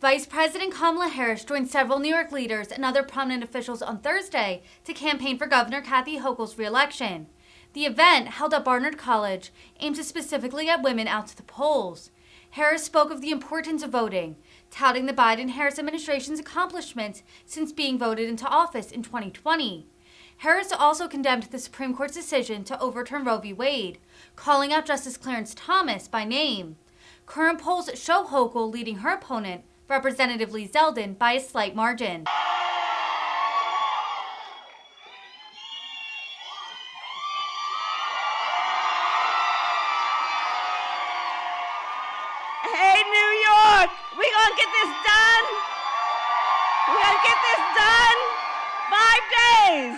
Vice President Kamala Harris joined several New York leaders and other prominent officials on Thursday to campaign for Governor Kathy Hochul's re-election. The event, held at Barnard College, aims to specifically get women out to the polls. Harris spoke of the importance of voting, touting the Biden-Harris administration's accomplishments since being voted into office in 2020. Harris also condemned the Supreme Court's decision to overturn Roe v. Wade, calling out Justice Clarence Thomas by name. Current polls show Hochul leading her opponent, Representative Lee Zeldin, by a slight margin. Hey, New York, we gonna get this done. We're gonna get this done. 5 days.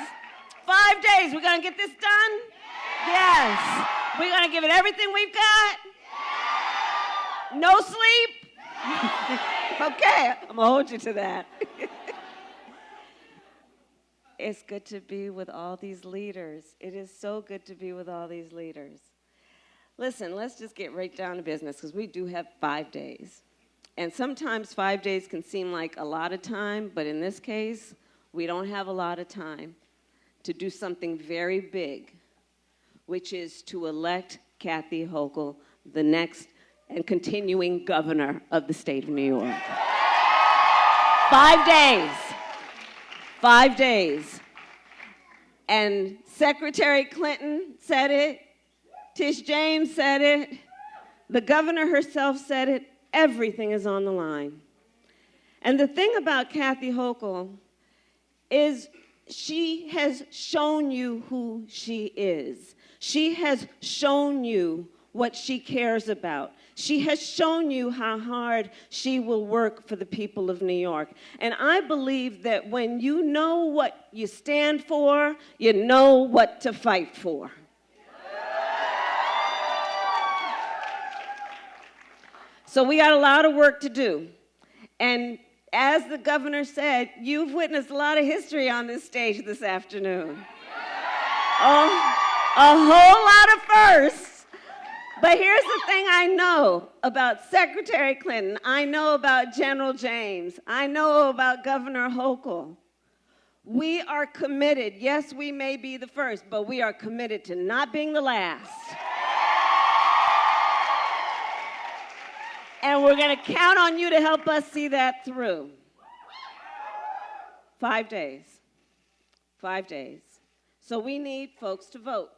5 days. We're gonna get this done? Yes. We're gonna give it everything we've got. No sleep. Okay, I'm gonna hold you to that. It's good to be with all these leaders. It is so good to be with all these leaders. Listen, let's just get right down to business because we do have 5 days. And sometimes 5 days can seem like a lot of time, but in this case, we don't have a lot of time to do something very big, which is to elect Kathy Hochul, the next and continuing governor of the state of New York. 5 days. 5 days. And Secretary Clinton said it. Tish James said it. The governor herself said it. Everything is on the line. And the thing about Kathy Hochul is she has shown you who she is. She has shown you what she cares about. She has shown you how hard she will work for the people of New York. And I believe that when you know what you stand for, you know what to fight for. So we got a lot of work to do. And as the governor said, you've witnessed a lot of history on this stage this afternoon. Oh, a whole lot of firsts. But here's the thing I know about Secretary Clinton. I know about General James. I know about Governor Hochul. We are committed. Yes, we may be the first, but we are committed to not being the last. And we're going to count on you to help us see that through. 5 days. 5 days. So we need folks to vote,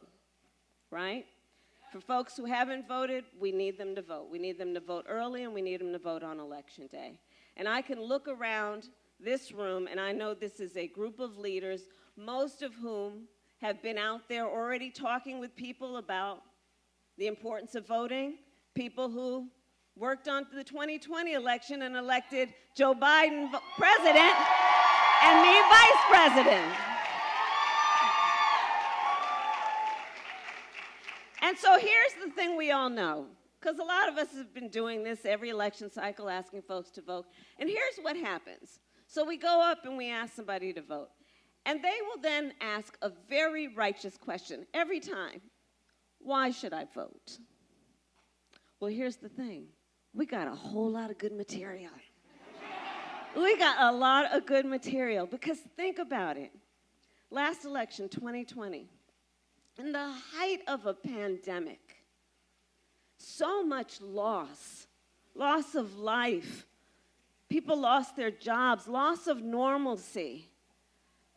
right? For folks who haven't voted, we need them to vote. We need them to vote early, and we need them to vote on Election Day. And I can look around this room, and I know this is a group of leaders, most of whom have been out there already talking with people about the importance of voting, people who worked on the 2020 election and elected Joe Biden president and me vice president. And so here's the thing we all know, because a lot of us have been doing this every election cycle, asking folks to vote. And here's what happens. So we go up and we ask somebody to vote. And they will then ask a very righteous question every time. Why should I vote? Well, here's the thing. We got a whole lot of good material. We got a lot of good material, because think about it. Last election, 2020. In the height of a pandemic, so much loss of life. People lost their jobs, loss of normalcy.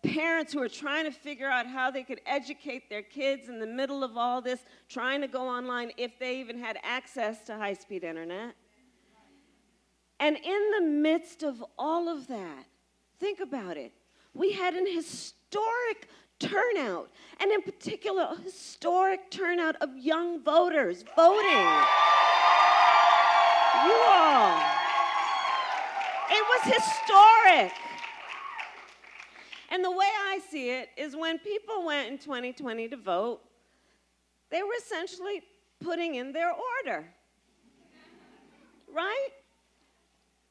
Parents who are trying to figure out how they could educate their kids in the middle of all this, trying to go online if they even had access to high-speed internet. And in the midst of all of that, think about it. We had an historic turnout, and in particular, a historic turnout of young voters voting. You all. It was historic. And the way I see it is when people went in 2020 to vote, they were essentially putting in their order. Right?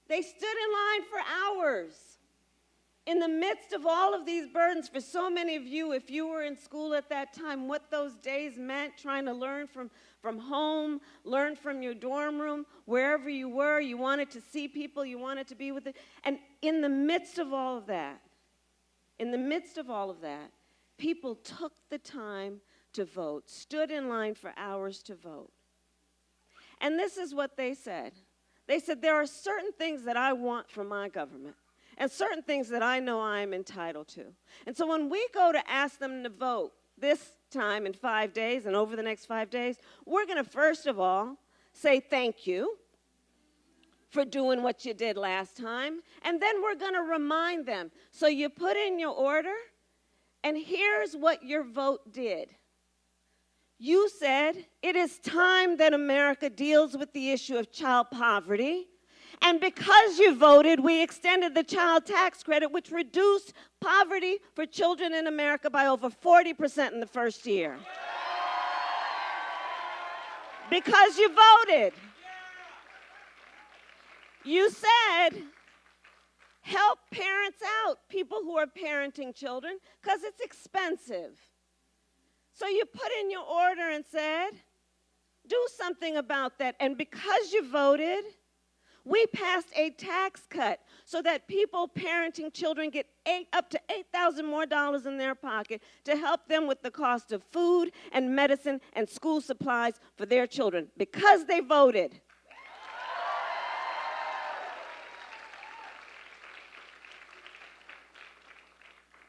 They stood in line for hours. in the midst of all of these burdens, for so many of you, if you were in school at that time, what those days meant, trying to learn from home, learn from your dorm room, wherever you were, you wanted to see people, you wanted to be with it. And in the midst of all of that, people took the time to vote, stood in line for hours to vote. And this is what they said. They said, there are certain things that I want from my government, and certain things that I know I am entitled to. And so when we go to ask them to vote this time in 5 days and over the next 5 days, we're going to first of all say thank you for doing what you did last time, and then we're going to remind them. So you put in your order, and here's what your vote did. You said it is time that America deals with the issue of child poverty. And because you voted, we extended the child tax credit, which reduced poverty for children in America by over 40% in the first year. Because you voted. You said, help parents out, people who are parenting children, because it's expensive. So you put in your order and said, do something about that. And because you voted, we passed a tax cut so that people parenting children get up to $8,000 more in their pocket to help them with the cost of food and medicine and school supplies for their children, because they voted.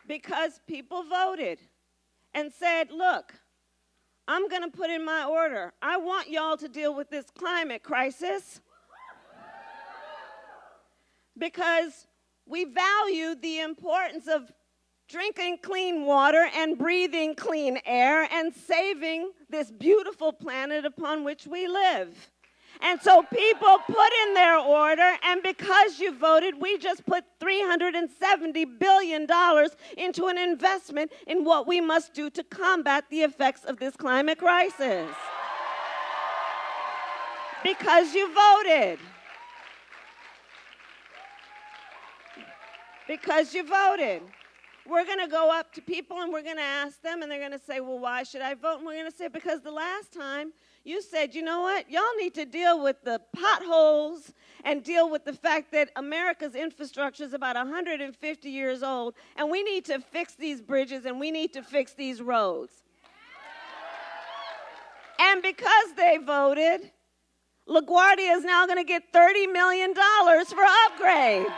Because people voted and said, look, I'm going to put in my order. I want y'all to deal with this climate crisis because we value the importance of drinking clean water and breathing clean air and saving this beautiful planet upon which we live. And so people put in their order, and because you voted, we just put $370 billion into an investment in what we must do to combat the effects of this climate crisis. Because you voted. Because you voted. We're going to go up to people and we're going to ask them, and they're going to say, well, why should I vote? And we're going to say, because the last time you said, you know what, y'all need to deal with the potholes and deal with the fact that America's infrastructure is about 150 years old, and we need to fix these bridges and we need to fix these roads. And because they voted, LaGuardia is now going to get $30 million for upgrades.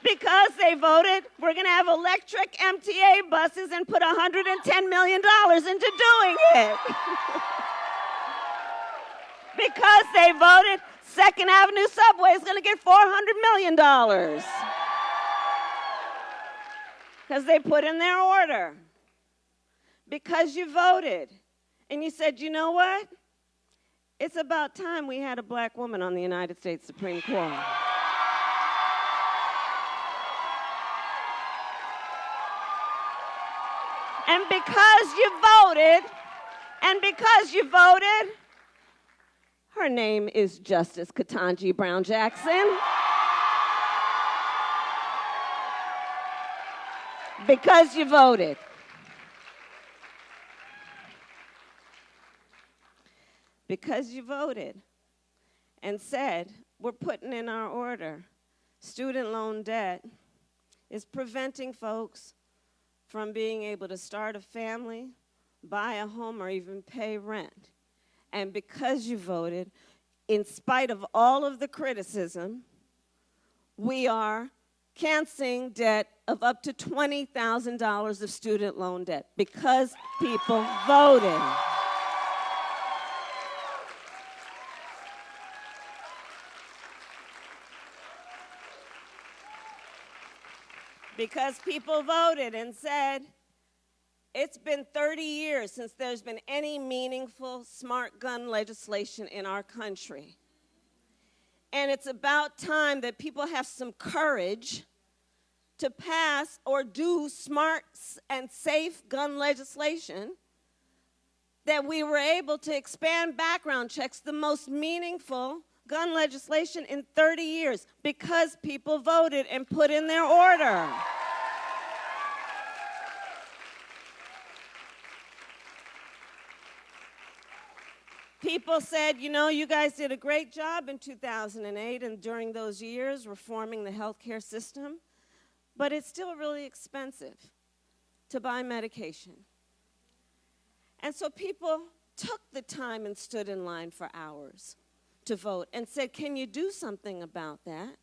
Because they voted, we're going to have electric MTA buses and put $110 million into doing it. Because they voted, Second Avenue Subway is going to get $400 million. Because they put in their order. Because you voted. And you said, you know what? It's about time we had a black woman on the United States Supreme Court. And because you voted, her name is Justice Ketanji Brown Jackson. Because you voted. Because you voted and said, we're putting in our order, student loan debt is preventing folks from being able to start a family, buy a home, or even pay rent. And because you voted, in spite of all of the criticism, we are canceling debt of up to $20,000 of student loan debt because people voted. Because people voted and said, it's been 30 years since there's been any meaningful smart gun legislation in our country. And it's about time that people have some courage to pass or do smart and safe gun legislation, that we were able to expand background checks, the most meaningful, gun legislation in 30 years because people voted and put in their order. People said, you know, you guys did a great job in 2008 and during those years reforming the healthcare system, but it's still really expensive to buy medication. And so people took the time and stood in line for hours to vote and said, can you do something about that?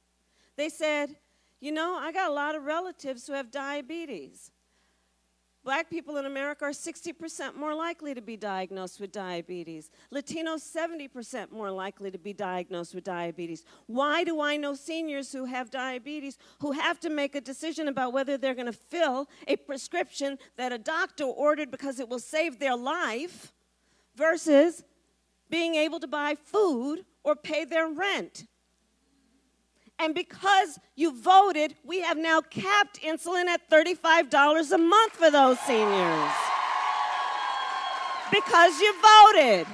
They said, you know, I got a lot of relatives who have diabetes. Black people in America are 60% more likely to be diagnosed with diabetes. Latinos, 70% more likely to be diagnosed with diabetes. Why do I know seniors who have diabetes who have to make a decision about whether they're going to fill a prescription that a doctor ordered because it will save their life versus being able to buy food or pay their rent? And because you voted, we have now capped insulin at $35 a month for those seniors. Because you voted.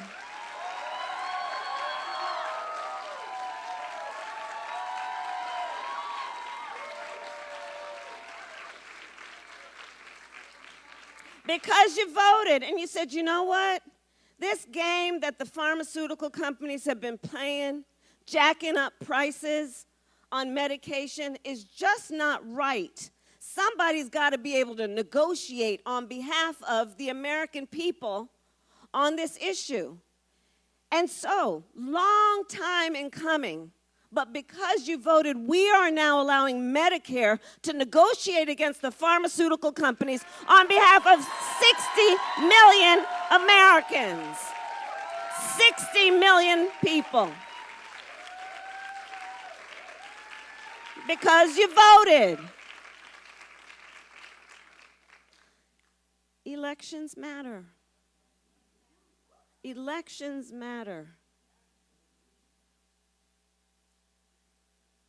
Because you voted and you said, you know what? This game that the pharmaceutical companies have been playing, jacking up prices on medication, is just not right. Somebody's got to be able to negotiate on behalf of the American people on this issue. And so, long time in coming, but because you voted, we are now allowing Medicare to negotiate against the pharmaceutical companies on behalf of 60 million Americans. 60 million people. Because you voted. Elections matter. Elections matter.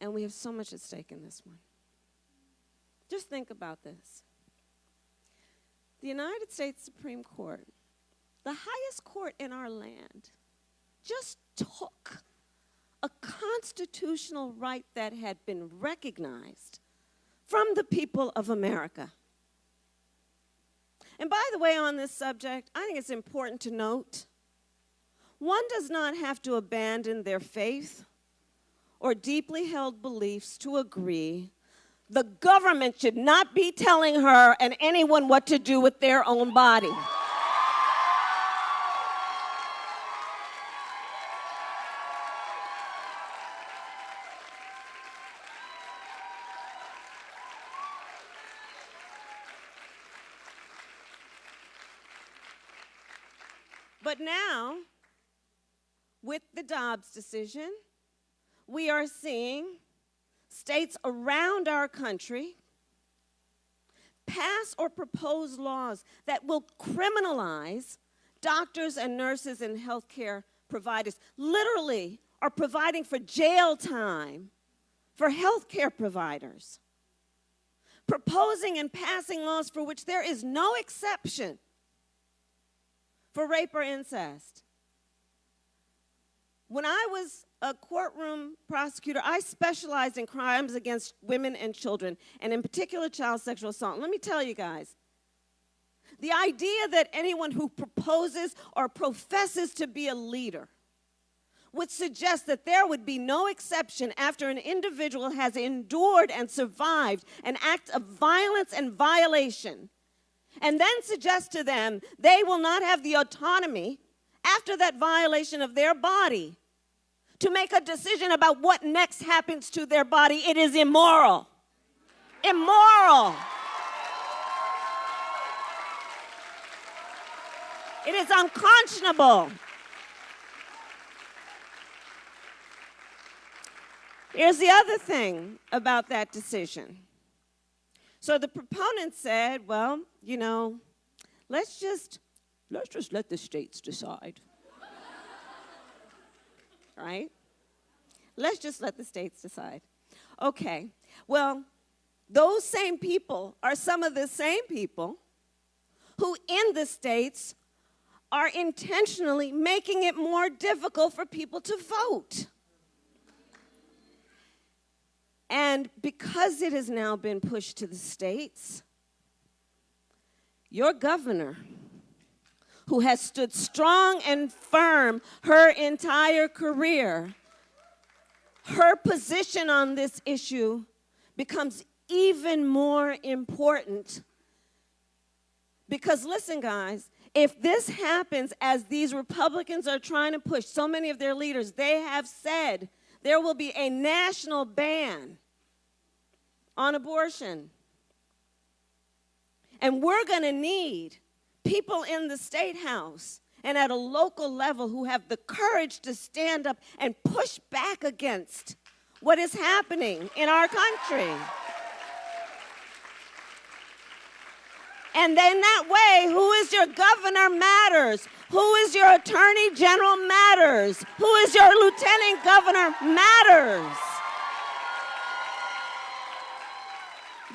And we have so much at stake in this one. Just think about this. The United States Supreme Court, the highest court in our land, just took a constitutional right that had been recognized from the people of America. And by the way, on this subject, I think it's important to note, one does not have to abandon their faith or deeply held beliefs to agree the government should not be telling her and anyone what to do with their own body. But now, with the Dobbs decision, we are seeing states around our country pass or propose laws that will criminalize doctors and nurses and healthcare providers, literally are providing for jail time for healthcare providers, proposing and passing laws for which there is no exception for rape or incest. When I was a courtroom prosecutor, I specialized in crimes against women and children, and in particular child sexual assault. Let me tell you guys, the idea that anyone who proposes or professes to be a leader would suggest that there would be no exception after an individual has endured and survived an act of violence and violation, and then suggest to them they will not have the autonomy after that violation of their body to make a decision about what next happens to their body. It is immoral. Immoral. It is unconscionable. Here's the other thing about that decision. So the proponents said, well, you know, let's just let the states decide. Right? Let's just let the states decide. Okay. Well, those same people are some of the same people who in the states are intentionally making it more difficult for people to vote. And because it has now been pushed to the states, your governor, who has stood strong and firm her entire career, her position on this issue becomes even more important. Because listen, guys, if this happens as these Republicans are trying to push, so many of their leaders, they have said there will be a national ban on abortion. And we're going to need people in the State House and at a local level who have the courage to stand up and push back against what is happening in our country. And then that way, who is your governor matters. Who is your attorney general matters. Who is your lieutenant governor matters.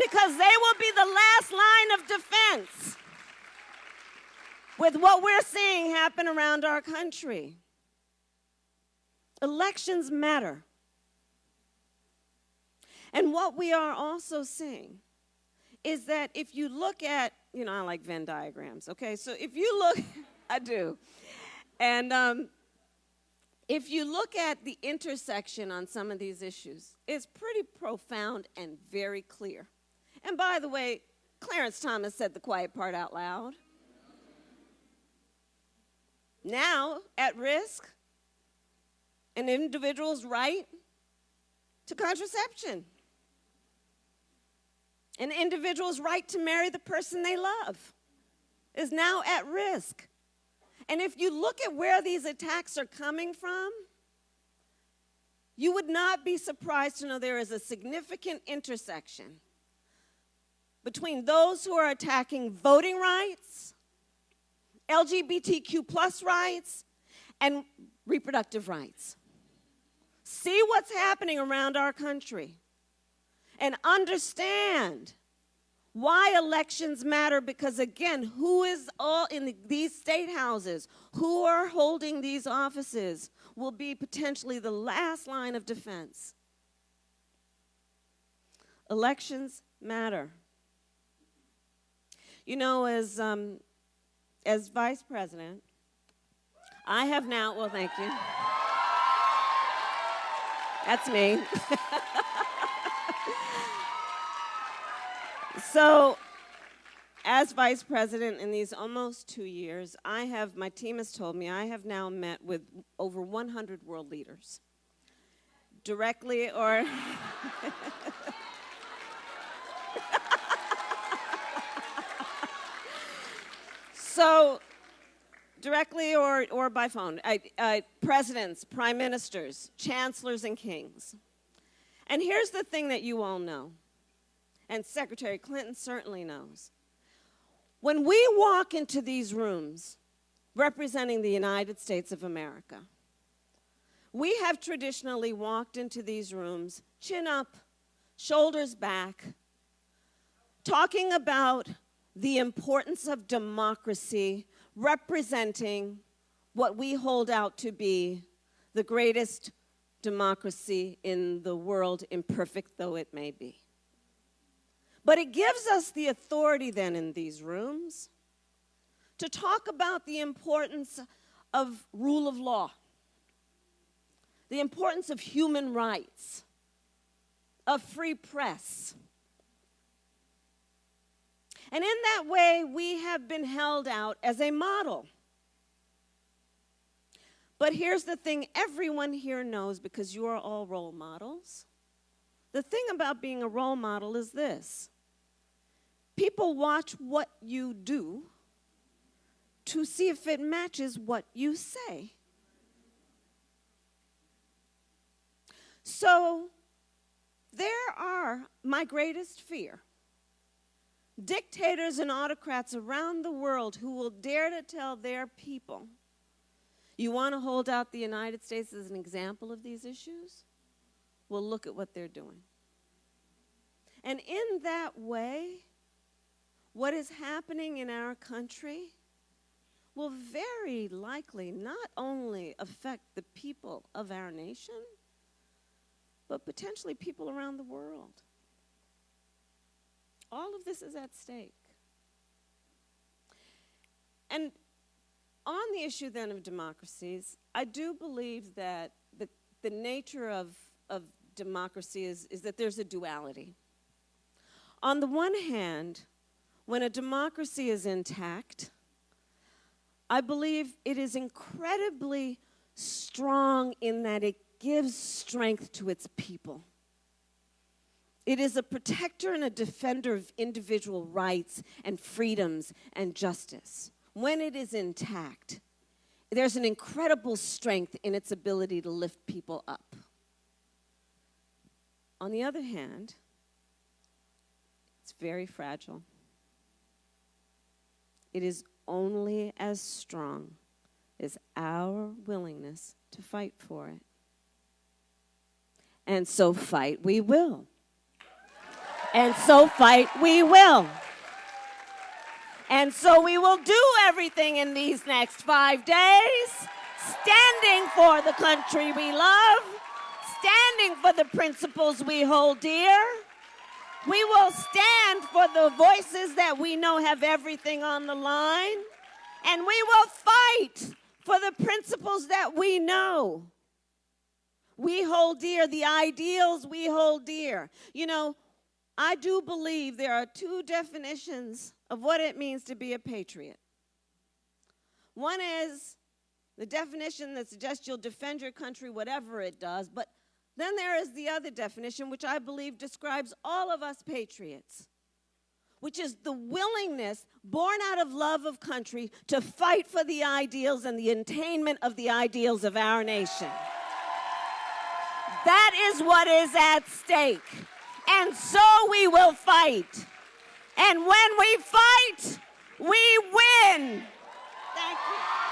Because they will be the last line of defense with what we're seeing happen around our country. Elections matter. And what we are also seeing is that if you look at, I like Venn diagrams, okay? So if you look, I do. And if you look at the intersection on some of these issues, it's pretty profound and very clear. And by the way, Clarence Thomas said the quiet part out loud. Now, at risk, an individual's right to contraception. An individual's right to marry the person they love is now at risk. And if you look at where these attacks are coming from, you would not be surprised to know there is a significant intersection between those who are attacking voting rights, LGBTQ plus rights, and reproductive rights. See what's happening around our country and understand why elections matter, because again, who is all in these state houses, who are holding these offices will be potentially the last line of defense. Elections matter. As vice president, I have now, well, thank you. That's me. So, as vice president in these almost 2 years, my team has told me I have now met with over 100 world leaders, directly or so directly or by phone, presidents, prime ministers, chancellors, and kings. And here's the thing that you all know, and Secretary Clinton certainly knows. When we walk into these rooms representing the United States of America, we have traditionally walked into these rooms chin up, shoulders back, talking about the importance of democracy, representing what we hold out to be the greatest democracy in the world, imperfect though it may be. But it gives us the authority then in these rooms to talk about the importance of rule of law, the importance of human rights, of free press. And in that way, we have been held out as a model. But here's the thing everyone here knows, because you are all role models. The thing about being a role model is this. People watch what you do to see if it matches what you say. So there are my greatest fear. Dictators and autocrats around the world who will dare to tell their people, you want to hold out the United States as an example of these issues? Well, look at what they're doing. And in that way, what is happening in our country will very likely not only affect the people of our nation, but potentially people around the world. All of this is at stake. And on the issue then of democracies, I do believe that the nature of democracy is that there's a duality. On the one hand, when a democracy is intact, I believe it is incredibly strong in that it gives strength to its people. It is a protector and a defender of individual rights and freedoms and justice. When it is intact, there's an incredible strength in its ability to lift people up. On the other hand, it's very fragile. It is only as strong as our willingness to fight for it. And so fight we will. And so fight we will. And so we will do everything in these next 5 days, standing for the country we love, standing for the principles we hold dear. We will stand for the voices that we know have everything on the line. And we will fight for the principles that we know we hold dear, the ideals we hold dear. You know, I do believe there are two definitions of what it means to be a patriot. One is the definition that suggests you'll defend your country whatever it does, but then there is the other definition, which I believe describes all of us patriots, which is the willingness, born out of love of country, to fight for the ideals and the attainment of the ideals of our nation. That is what is at stake. And so we will fight. And when we fight, we win. Thank you.